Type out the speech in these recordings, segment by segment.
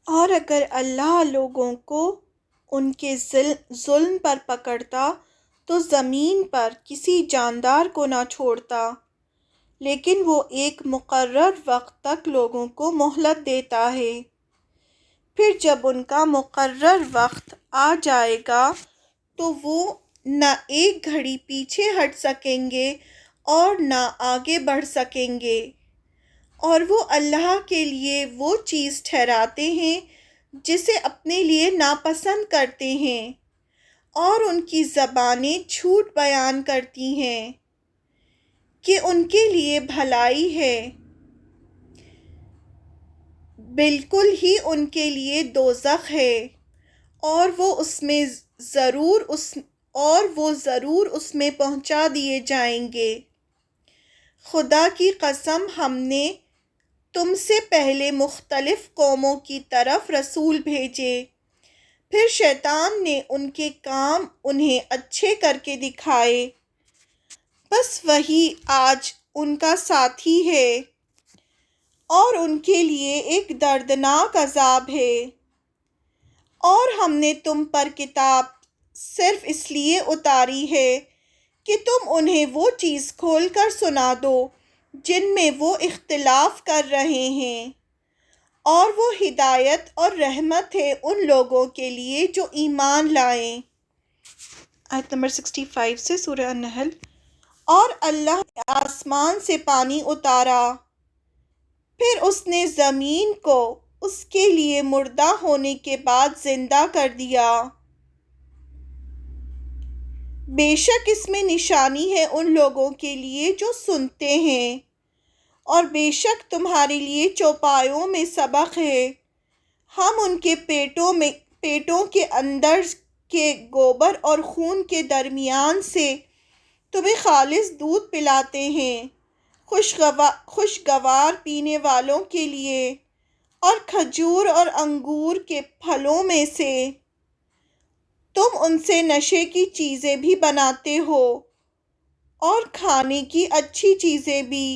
اور اگر اللہ لوگوں کو ان کے ظلم پر پکڑتا تو زمین پر کسی جاندار کو نہ چھوڑتا، لیکن وہ ایک مقرر وقت تک لوگوں کو مہلت دیتا ہے۔ پھر جب ان کا مقرر وقت آ جائے گا تو وہ نہ ایک گھڑی پیچھے ہٹ سکیں گے اور نہ آگے بڑھ سکیں گے، اور وہ اللہ کے لیے وہ چیز ٹھہراتے ہیں جسے اپنے لیے ناپسند کرتے ہیں، اور ان کی زبانیں جھوٹ بیان کرتی ہیں کہ ان کے لیے بھلائی ہے، بالکل ہی ان کے لیے دوزخ ہے، اور وہ ضرور اس میں پہنچا دیے جائیں گے۔ خدا کی قسم، ہم نے تم سے پہلے مختلف قوموں کی طرف رسول بھیجے، پھر شیطان نے ان کے کام انہیں اچھے کر کے دکھائے، بس وہی آج ان کا ساتھی ہے، اور ان کے لیے ایک دردناک عذاب ہے۔ اور ہم نے تم پر کتاب صرف اس لیے اتاری ہے کہ تم انہیں وہ چیز کھول کر سنا دو جن میں وہ اختلاف کر رہے ہیں، اور وہ ہدایت اور رحمت ہے ان لوگوں کے لیے جو ایمان لائیں۔ آیت نمبر 65 سے سورہ النحل۔ اور اللہ نے آسمان سے پانی اتارا، پھر اس نے زمین کو اس کے لیے مردہ ہونے کے بعد زندہ کر دیا۔ بے شک اس میں نشانی ہے ان لوگوں کے لیے جو سنتے ہیں، اور بے شک تمہارے لیے چوپایوں میں سبق ہے۔ ہم ان کے پیٹوں کے اندر کے گوبر اور خون کے درمیان سے تمہیں خالص دودھ پلاتے ہیں، خوشگوار پینے والوں کے لیے، اور کھجور اور انگور کے پھلوں میں سے تم ان سے نشے کی چیزیں بھی بناتے ہو اور کھانے کی اچھی چیزیں بھی۔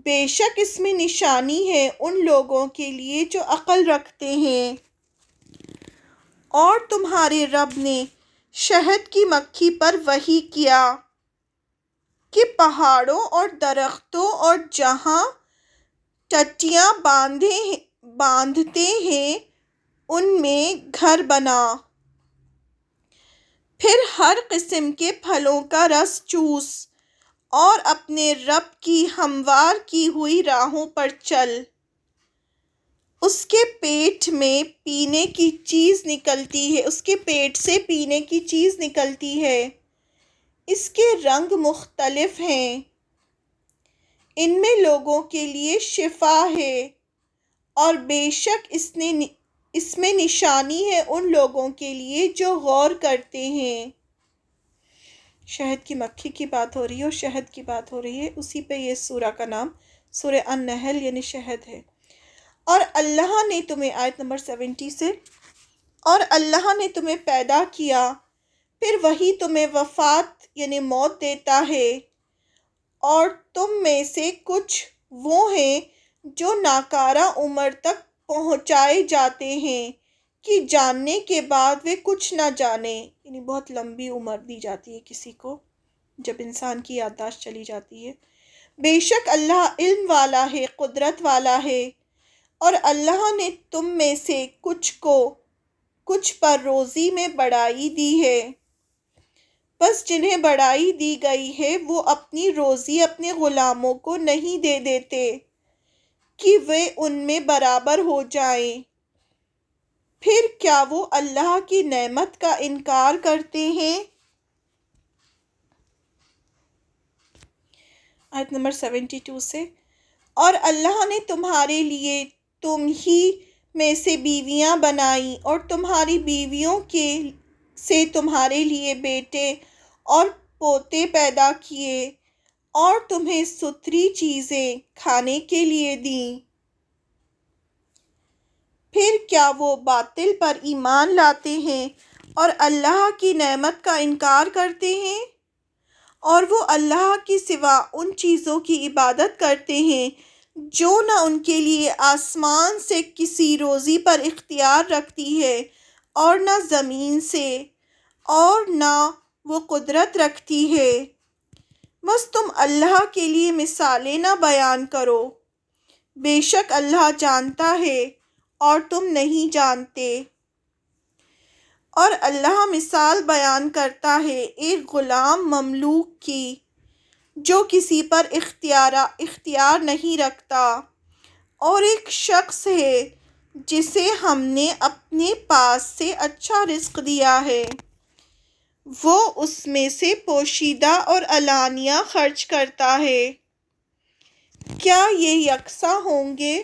بے شک اس میں نشانی ہے ان لوگوں کے لیے جو عقل رکھتے ہیں۔ اور تمہارے رب نے شہد کی مکھی پر وحی کیا کہ پہاڑوں اور درختوں اور جہاں ٹٹیاں باندھتے ہیں ان میں گھر بنا، پھر ہر قسم کے پھلوں کا رس چوس، اور اپنے رب کی ہموار کی ہوئی راہوں پر چل۔ اس کے پیٹ سے پینے کی چیز نکلتی ہے، اس کے رنگ مختلف ہیں، ان میں لوگوں کے لیے شفا ہے، اور بے شک اس میں نشانی ہے ان لوگوں کے لیے جو غور کرتے ہیں۔ شہد کی مکھی کی بات ہو رہی ہے اور شہد کی بات ہو رہی ہے، اسی پہ یہ سورہ کا نام سورہ النحل یعنی شہد ہے۔ اور اللہ نے تمہیں آیت نمبر 70 سے، اور اللہ نے تمہیں پیدا کیا، پھر وہی تمہیں وفات یعنی موت دیتا ہے، اور تم میں سے کچھ وہ ہیں جو ناکارہ عمر تک پہنچائے جاتے ہیں کہ جاننے کے بعد وہ کچھ نہ جانے، یعنی بہت لمبی عمر دی جاتی ہے کسی کو جب انسان کی یادداشت چلی جاتی ہے۔ بے شک اللہ علم والا ہے، قدرت والا ہے، اور اللہ نے تم میں سے کچھ پر روزی میں بڑائی دی ہے، بس جنہیں بڑائی دی گئی ہے وہ اپنی روزی اپنے غلاموں کو نہیں دے دیتے کہ وہ ان میں برابر ہو جائیں، پھر کیا وہ اللہ کی نعمت کا انکار کرتے ہیں؟ آیت نمبر 72 سے، اور اللہ نے تمہارے لیے تم ہی میں سے بیویاں بنائیں، اور تمہاری بیویوں سے تمہارے لیے بیٹے اور پوتے پیدا کیے، اور تمہیں ستھری چیزیں کھانے کے لیے دیں، پھر کیا وہ باطل پر ایمان لاتے ہیں اور اللہ کی نعمت کا انکار کرتے ہیں، اور وہ اللہ کے سوا ان چیزوں کی عبادت کرتے ہیں جو نہ ان کے لیے آسمان سے کسی روزی پر اختیار رکھتی ہے اور نہ زمین سے، اور نہ وہ قدرت رکھتی ہے۔ بس تم اللہ کے لیے مثالیں نہ بیان کرو، بے شک اللہ جانتا ہے اور تم نہیں جانتے۔ اور اللہ مثال بیان کرتا ہے ایک غلام مملوک کی جو کسی پر اختیار نہیں رکھتا، اور ایک شخص ہے جسے ہم نے اپنے پاس سے اچھا رزق دیا ہے، وہ اس میں سے پوشیدہ اور علانیہ خرچ کرتا ہے۔ کیا یہ یکساں ہوں گے؟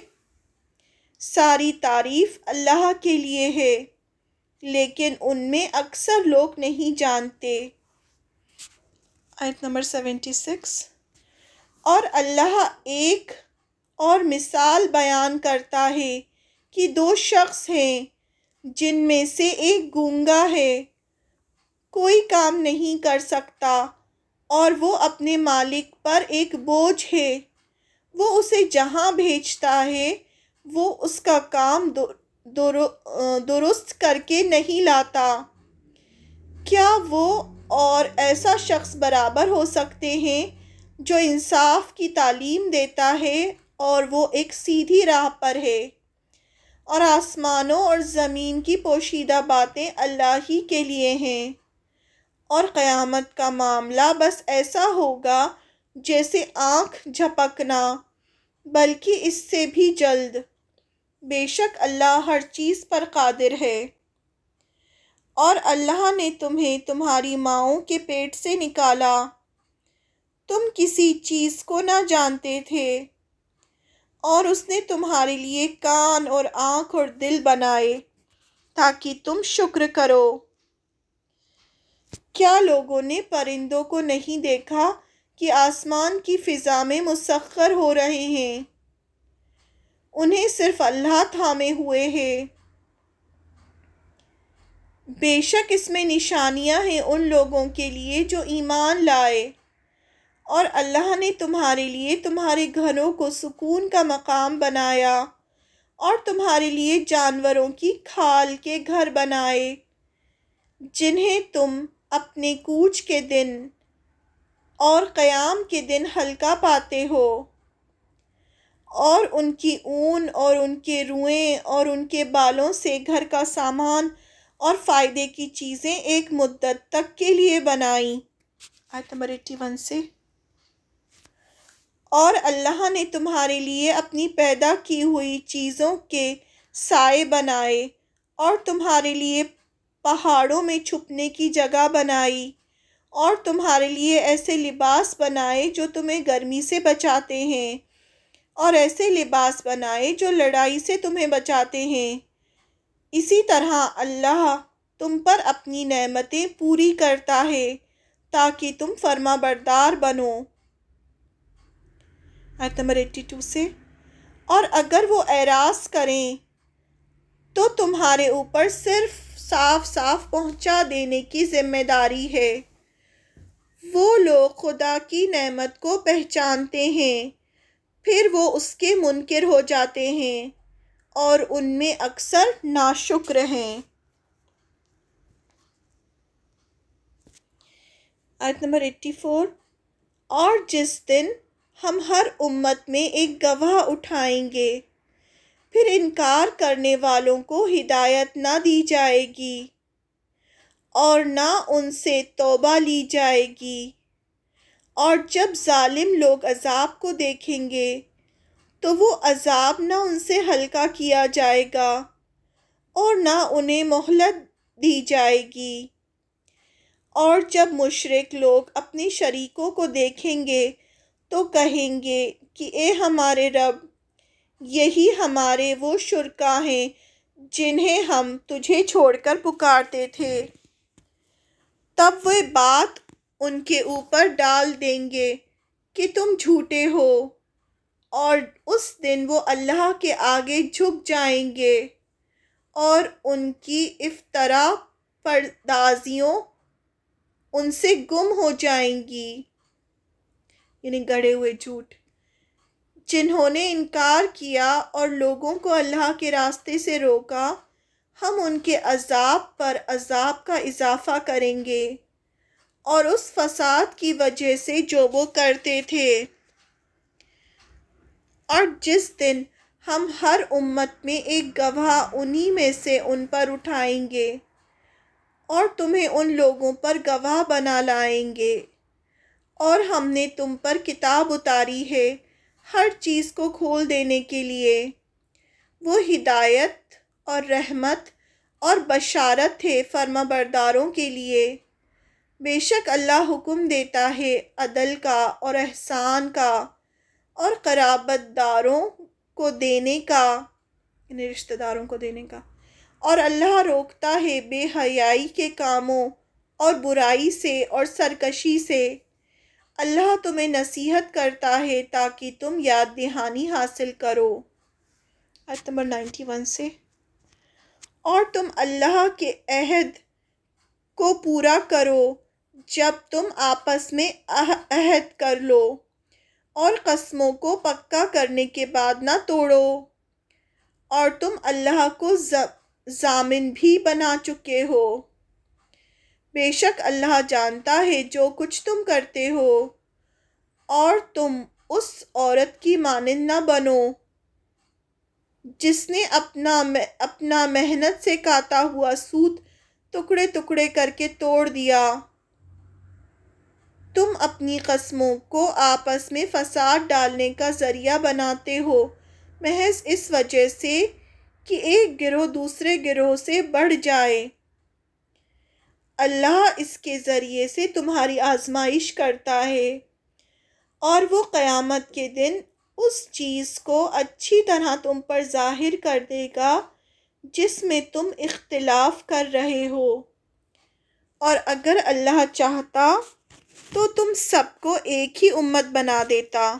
ساری تعریف اللہ کے لیے ہے، لیکن ان میں اکثر لوگ نہیں جانتے۔ آیت نمبر 76۔ اور اللہ ایک اور مثال بیان کرتا ہے کہ دو شخص ہیں جن میں سے ایک گونگا ہے، کوئی کام نہیں کر سکتا، اور وہ اپنے مالک پر ایک بوجھ ہے، وہ اسے جہاں بھیجتا ہے وہ اس کا کام درست کر کے نہیں لاتا۔ کیا وہ اور ایسا شخص برابر ہو سکتے ہیں جو انصاف کی تعلیم دیتا ہے اور وہ ایک سیدھی راہ پر ہے؟ اور آسمانوں اور زمین کی پوشیدہ باتیں اللہ ہی کے لیے ہیں، اور قیامت کا معاملہ بس ایسا ہوگا جیسے آنکھ جھپکنا، بلکہ اس سے بھی جلد۔ بے شک اللہ ہر چیز پر قادر ہے۔ اور اللہ نے تمہیں تمہاری ماؤں کے پیٹ سے نکالا، تم کسی چیز کو نہ جانتے تھے، اور اس نے تمہارے لیے کان اور آنکھ اور دل بنائے تاکہ تم شکر کرو۔ کیا لوگوں نے پرندوں کو نہیں دیکھا کہ آسمان کی فضا میں مسخر ہو رہے ہیں؟ انہیں صرف اللہ تھامے ہوئے ہے۔ بے شک اس میں نشانیاں ہیں ان لوگوں کے لیے جو ایمان لائے۔ اور اللہ نے تمہارے لیے تمہارے گھروں کو سکون کا مقام بنایا، اور تمہارے لیے جانوروں کی کھال کے گھر بنائے جنہیں تم اپنے کوچ کے دن اور قیام کے دن ہلکا پاتے ہو، اور ان کی اون اور ان کے روئیں اور ان کے بالوں سے گھر کا سامان اور فائدے کی چیزیں ایک مدت تک کے لیے بنائیں۔ آیت نمبر 81 سے۔ اور اللہ نے تمہارے لیے اپنی پیدا کی ہوئی چیزوں کے سائے بنائے، اور تمہارے لیے پہاڑوں میں چھپنے کی جگہ بنائی، اور تمہارے لیے ایسے لباس بنائے جو تمہیں گرمی سے بچاتے ہیں، اور ایسے لباس بنائے جو لڑائی سے تمہیں بچاتے ہیں۔ اسی طرح اللہ تم پر اپنی نعمتیں پوری کرتا ہے تاکہ تم فرما بردار بنو۔ آیت نمبر 82 سے۔ اور اگر وہ اعراض کریں تو تمہارے اوپر صرف صاف صاف پہنچا دینے کی ذمہ داری ہے۔ وہ لوگ خدا کی نعمت کو پہچانتے ہیں، پھر وہ اس کے منکر ہو جاتے ہیں، اور ان میں اکثر ناشکر ہیں۔ آیت نمبر 84۔ اور جس دن ہم ہر امت میں ایک گواہ اٹھائیں گے، پھر انکار کرنے والوں کو ہدایت نہ دی جائے گی اور نہ ان سے توبہ لی جائے گی، اور جب ظالم لوگ عذاب کو دیکھیں گے تو وہ عذاب نہ ان سے ہلکا کیا جائے گا اور نہ انہیں مہلت دی جائے گی۔ اور جب مشرک لوگ اپنے شریکوں کو دیکھیں گے تو کہیں گے کہ اے ہمارے رب، یہی ہمارے وہ شرکا ہیں جنہیں ہم تجھے چھوڑ کر پکارتے تھے۔ تب وہ بات ان کے اوپر ڈال دیں گے کہ تم جھوٹے ہو، اور اس دن وہ اللہ کے آگے جھک جائیں گے، اور ان کی افترا پردازیوں ان سے گم ہو جائیں گی، یعنی گڑھے ہوئے جھوٹ، جنہوں نے انکار کیا اور لوگوں کو اللہ کے راستے سے روکا، ہم ان کے عذاب پر عذاب کا اضافہ کریں گے، اور اس فساد کی وجہ سے جو وہ کرتے تھے۔ اور جس دن ہم ہر امت میں ایک گواہ انہی میں سے ان پر اٹھائیں گے، اور تمہیں ان لوگوں پر گواہ بنا لائیں گے، اور ہم نے تم پر کتاب اتاری ہے ہر چیز کو کھول دینے کے لیے، وہ ہدایت اور رحمت اور بشارت ہے فرما برداروں کے لیے۔ بے شک اللہ حکم دیتا ہے عدل کا اور احسان کا اور قرابت داروں کو دینے کا، یعنی رشتہ داروں کو دینے کا، اور اللہ روکتا ہے بے حیائی کے کاموں اور برائی سے اور سرکشی سے۔ اللہ تمہیں نصیحت کرتا ہے تاکہ تم یاد دہانی حاصل کرو۔ آیت نمبر 91 سے، اور تم اللہ کے عہد کو پورا کرو جب تم آپس میں عہد کر لو، اور قسموں کو پکا کرنے کے بعد نہ توڑو، اور تم اللہ کو ضامن بھی بنا چکے ہو۔ بے شک اللہ جانتا ہے جو کچھ تم کرتے ہو، اور تم اس عورت کی مانند نہ بنو جس نے اپنا محنت سے کاتا ہوا سوت ٹکڑے ٹکڑے کر کے توڑ دیا۔ تم اپنی قسموں کو آپس میں فساد ڈالنے کا ذریعہ بناتے ہو، محض اس وجہ سے کہ ایک گروہ دوسرے گروہ سے بڑھ جائے۔ اللہ اس کے ذریعے سے تمہاری آزمائش کرتا ہے، اور وہ قیامت کے دن اس چیز کو اچھی طرح تم پر ظاہر کر دے گا جس میں تم اختلاف کر رہے ہو، اور اگر اللہ چاہتا تو تم سب کو ایک ہی امت بنا دیتا،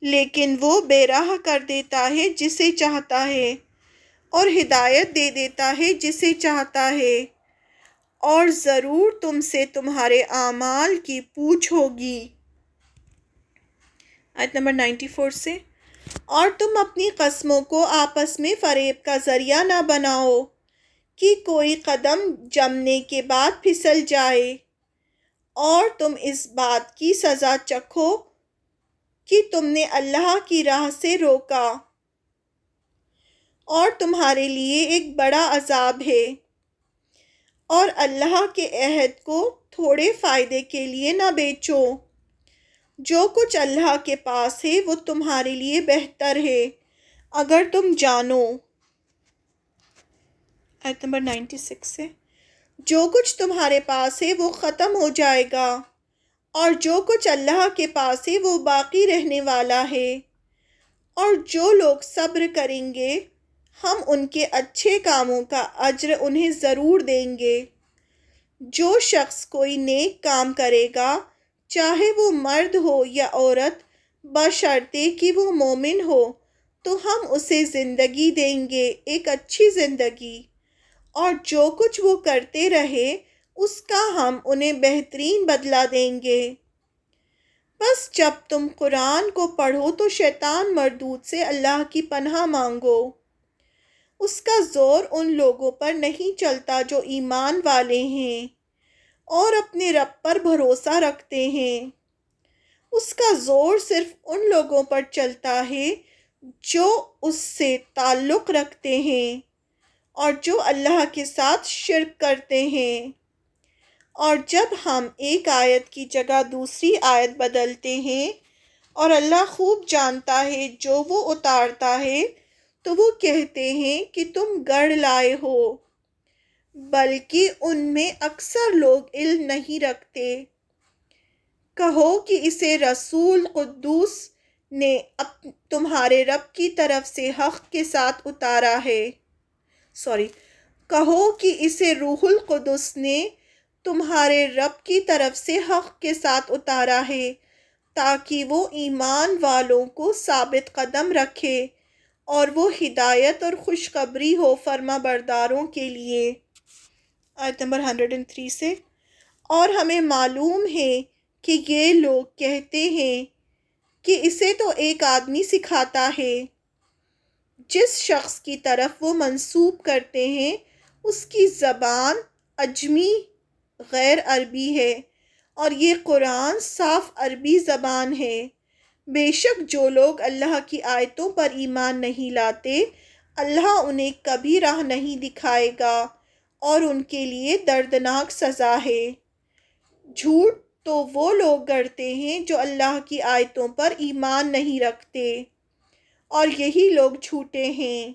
لیکن وہ بے راہ کر دیتا ہے جسے چاہتا ہے، اور ہدایت دے دیتا ہے جسے چاہتا ہے، اور ضرور تم سے تمہارے اعمال کی پوچھ ہوگی۔ آیت نمبر 94 سے، اور تم اپنی قسموں کو آپس میں فریب کا ذریعہ نہ بناؤ کہ کوئی قدم جمنے کے بعد پھسل جائے، اور تم اس بات کی سزا چکھو کہ تم نے اللہ کی راہ سے روکا، اور تمہارے لیے ایک بڑا عذاب ہے۔ اور اللہ کے عہد کو تھوڑے فائدے کے لیے نہ بیچو، جو کچھ اللہ کے پاس ہے وہ تمہارے لیے بہتر ہے اگر تم جانو۔ آیت نمبر 96 سے، جو کچھ تمہارے پاس ہے وہ ختم ہو جائے گا، اور جو کچھ اللہ کے پاس ہے وہ باقی رہنے والا ہے، اور جو لوگ صبر کریں گے ہم ان کے اچھے کاموں کا اجر انہیں ضرور دیں گے۔ جو شخص کوئی نیک کام کرے گا چاہے وہ مرد ہو یا عورت، بشرطے کہ وہ مومن ہو، تو ہم اسے زندگی دیں گے، ایک اچھی زندگی، اور جو کچھ وہ کرتے رہے اس کا ہم انہیں بہترین بدلہ دیں گے۔ بس جب تم قرآن کو پڑھو تو شیطان مردود سے اللہ کی پناہ مانگو۔ اس کا زور ان لوگوں پر نہیں چلتا جو ایمان والے ہیں اور اپنے رب پر بھروسہ رکھتے ہیں۔ اس کا زور صرف ان لوگوں پر چلتا ہے جو اس سے تعلق رکھتے ہیں اور جو اللہ کے ساتھ شرک کرتے ہیں۔ اور جب ہم ایک آیت کی جگہ دوسری آیت بدلتے ہیں اور اللہ خوب جانتا ہے جو وہ اتارتا ہے، تو وہ کہتے ہیں کہ تم گڑھ لائے ہو، بلکہ ان میں اکثر لوگ علم نہیں رکھتے۔ کہو کہ اسے رسول قدوس نے تمہارے رب کی طرف سے حق کے ساتھ اتارا ہے۔ کہو کہ اسے روح القدس نے تمہارے رب کی طرف سے حق کے ساتھ اتارا ہے تاکہ وہ ایمان والوں کو ثابت قدم رکھے اور وہ ہدایت اور خوشخبری ہو فرما برداروں کے لیے۔ آیت نمبر 103 سے، اور ہمیں معلوم ہے کہ یہ لوگ کہتے ہیں کہ اسے تو ایک آدمی سکھاتا ہے۔ جس شخص کی طرف وہ منسوب کرتے ہیں اس کی زبان عجمی غیر عربی ہے، اور یہ قرآن صاف عربی زبان ہے۔ بے شک جو لوگ اللہ کی آیتوں پر ایمان نہیں لاتے، اللہ انہیں کبھی راہ نہیں دکھائے گا اور ان کے لیے دردناک سزا ہے۔ جھوٹ تو وہ لوگ گڑھتے ہیں جو اللہ کی آیتوں پر ایمان نہیں رکھتے، اور یہی لوگ جھوٹے ہیں۔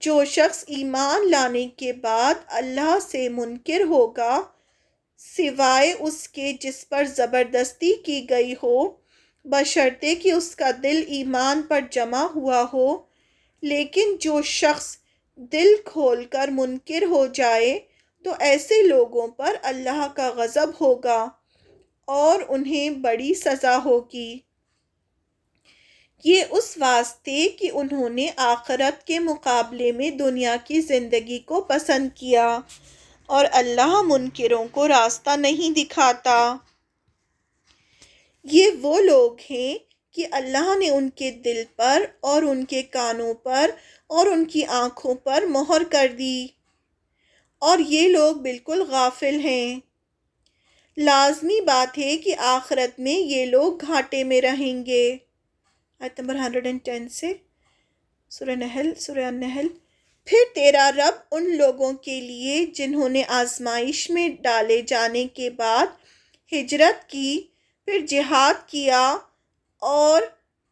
جو شخص ایمان لانے کے بعد اللہ سے منکر ہوگا، سوائے اس کے جس پر زبردستی کی گئی ہو، بشرطے کہ اس کا دل ایمان پر جمع ہوا ہو، لیکن جو شخص دل کھول کر منکر ہو جائے تو ایسے لوگوں پر اللہ کا غضب ہوگا اور انہیں بڑی سزا ہوگی۔ یہ اس واسطے کہ انہوں نے آخرت کے مقابلے میں دنیا کی زندگی کو پسند کیا، اور اللہ منکروں کو راستہ نہیں دکھاتا۔ یہ وہ لوگ ہیں کہ اللہ نے ان کے دل پر اور ان کے کانوں پر اور ان کی آنکھوں پر مہر کر دی، اور یہ لوگ بالکل غافل ہیں۔ لازمی بات ہے کہ آخرت میں یہ لوگ گھاٹے میں رہیں گے۔ آیت نمبر 110 سے سورہ النحل۔ پھر تیرا رب ان لوگوں کے لیے جنہوں نے آزمائش میں ڈالے جانے کے بعد ہجرت کی، پھر جہاد کیا اور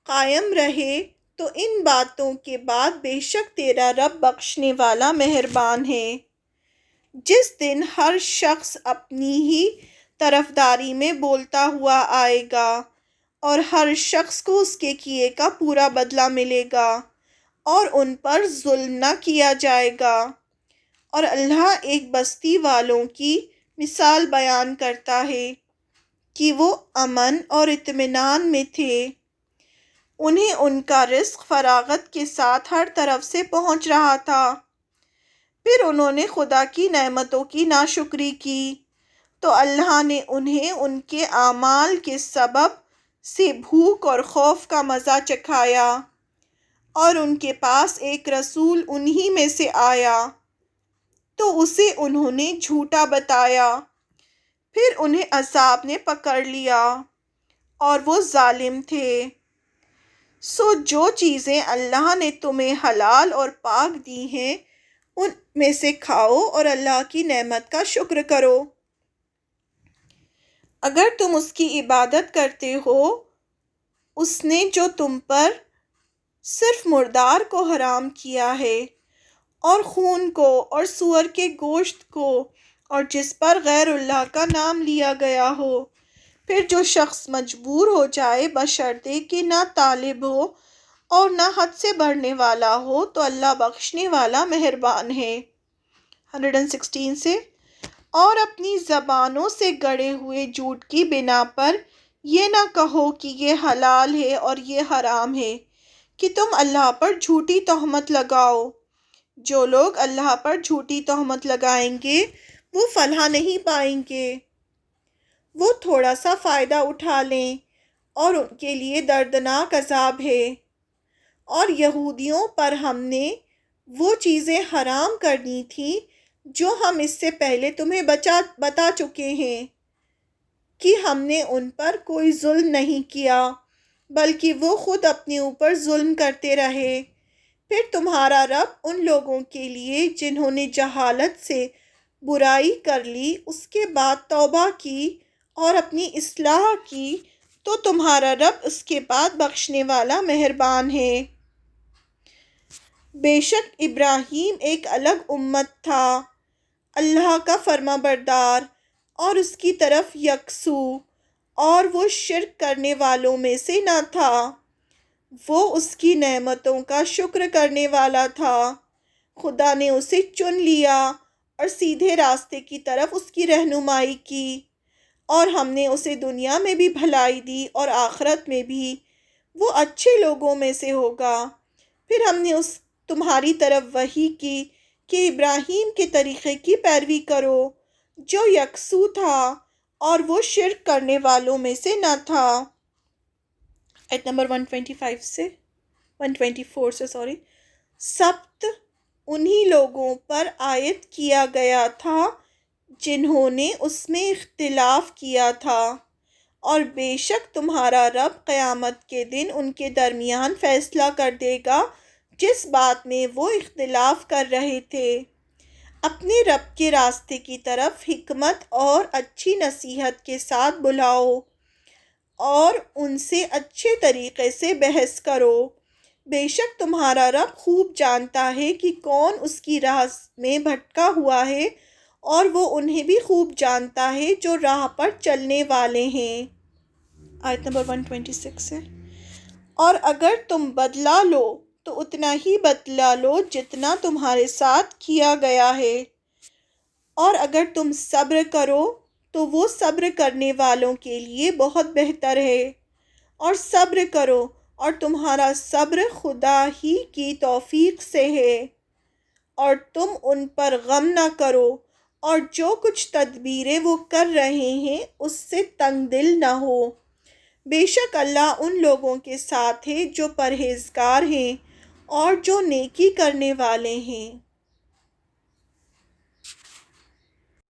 قائم رہے، تو ان باتوں کے بعد بے شک تیرا رب بخشنے والا مہربان ہے۔ جس دن ہر شخص اپنی ہی طرفداری میں بولتا ہوا آئے گا، اور ہر شخص کو اس کے کیے کا پورا بدلہ ملے گا، اور ان پر ظلم نہ کیا جائے گا۔ اور اللہ ایک بستی والوں کی مثال بیان کرتا ہے کہ وہ امن اور اطمینان میں تھے، انہیں ان کا رزق فراغت کے ساتھ ہر طرف سے پہنچ رہا تھا، پھر انہوں نے خدا کی نعمتوں کی ناشکری کی تو اللہ نے انہیں ان کے اعمال کے سبب سے بھوک اور خوف کا مزہ چکھایا، اور ان کے پاس ایک رسول انہی میں سے آیا تو اسے انہوں نے جھوٹا بتایا، پھر انہیں عذاب نے پکڑ لیا اور وہ ظالم تھے۔ سو جو چیزیں اللہ نے تمہیں حلال اور پاک دی ہیں ان میں سے کھاؤ اور اللہ کی نعمت کا شکر کرو۔ اگر تم اس کی عبادت کرتے ہو، اس نے جو تم پر صرف مردار کو حرام کیا ہے، اور خون کو اور سور کے گوشت کو، اور جس پر غیر اللہ کا نام لیا گیا ہو۔ پھر جو شخص مجبور ہو جائے بشرطے کہ نہ طالب ہو اور نہ حد سے بڑھنے والا ہو، تو اللہ بخشنے والا مہربان ہے۔ 116 سے اور اپنی زبانوں سے گڑھے ہوئے جھوٹ کی بنا پر یہ نہ کہو کہ یہ حلال ہے اور یہ حرام ہے، کہ تم اللہ پر جھوٹی تہمت لگاؤ۔ جو لوگ اللہ پر جھوٹی تہمت لگائیں گے وہ فلاح نہیں پائیں گے، وہ تھوڑا سا فائدہ اٹھا لیں اور ان کے لیے دردناک عذاب ہے۔ اور یہودیوں پر ہم نے وہ چیزیں حرام کرنی تھیں جو ہم اس سے پہلے تمہیں بتا چکے ہیں کہ ہم نے ان پر کوئی ظلم نہیں کیا، بلکہ وہ خود اپنے اوپر ظلم کرتے رہے۔ پھر تمہارا رب ان لوگوں کے لیے جنہوں نے جہالت سے برائی کر لی، اس کے بعد توبہ کی اور اپنی اصلاح کی، تو تمہارا رب اس کے بعد بخشنے والا مہربان ہے۔ بے شک ابراہیم ایک الگ امت تھا، اللہ کا فرما بردار اور اس کی طرف یکسو، اور وہ شرک کرنے والوں میں سے نہ تھا، وہ اس کی نعمتوں کا شکر کرنے والا تھا۔ خدا نے اسے چن لیا اور سیدھے راستے کی طرف اس کی رہنمائی کی، اور ہم نے اسے دنیا میں بھی بھلائی دی اور آخرت میں بھی، وہ اچھے لوگوں میں سے ہوگا۔ پھر ہم نے تمہاری طرف وحی کی کہ ابراہیم کے طریقے کی پیروی کرو جو یکسو تھا اور وہ شرک کرنے والوں میں سے نہ تھا۔ آیت نمبر 125 سے 124 سے سبت انہی لوگوں پر عائد کیا گیا تھا جنہوں نے اس میں اختلاف کیا تھا، اور بے شک تمہارا رب قیامت کے دن ان کے درمیان فیصلہ کر دے گا جس بات میں وہ اختلاف کر رہے تھے۔ اپنے رب کے راستے کی طرف حکمت اور اچھی نصیحت کے ساتھ بلاؤ اور ان سے اچھے طریقے سے بحث کرو۔ بے شک تمہارا رب خوب جانتا ہے کہ کون اس کی راہ میں بھٹکا ہوا ہے، اور وہ انہیں بھی خوب جانتا ہے جو راہ پر چلنے والے ہیں۔ آیت نمبر 126 ہے، اور اگر تم بدلہ لو تو اتنا ہی بدلہ لو جتنا تمہارے ساتھ کیا گیا ہے، اور اگر تم صبر کرو تو وہ صبر کرنے والوں کے لیے بہت بہتر ہے۔ اور صبر کرو، اور تمہارا صبر خدا ہی کی توفیق سے ہے، اور تم ان پر غم نہ کرو، اور جو کچھ تدبیریں وہ کر رہے ہیں اس سے تنگ دل نہ ہو۔ بے شک اللہ ان لوگوں کے ساتھ ہے جو پرہیزگار ہیں اور جو نیکی کرنے والے ہیں۔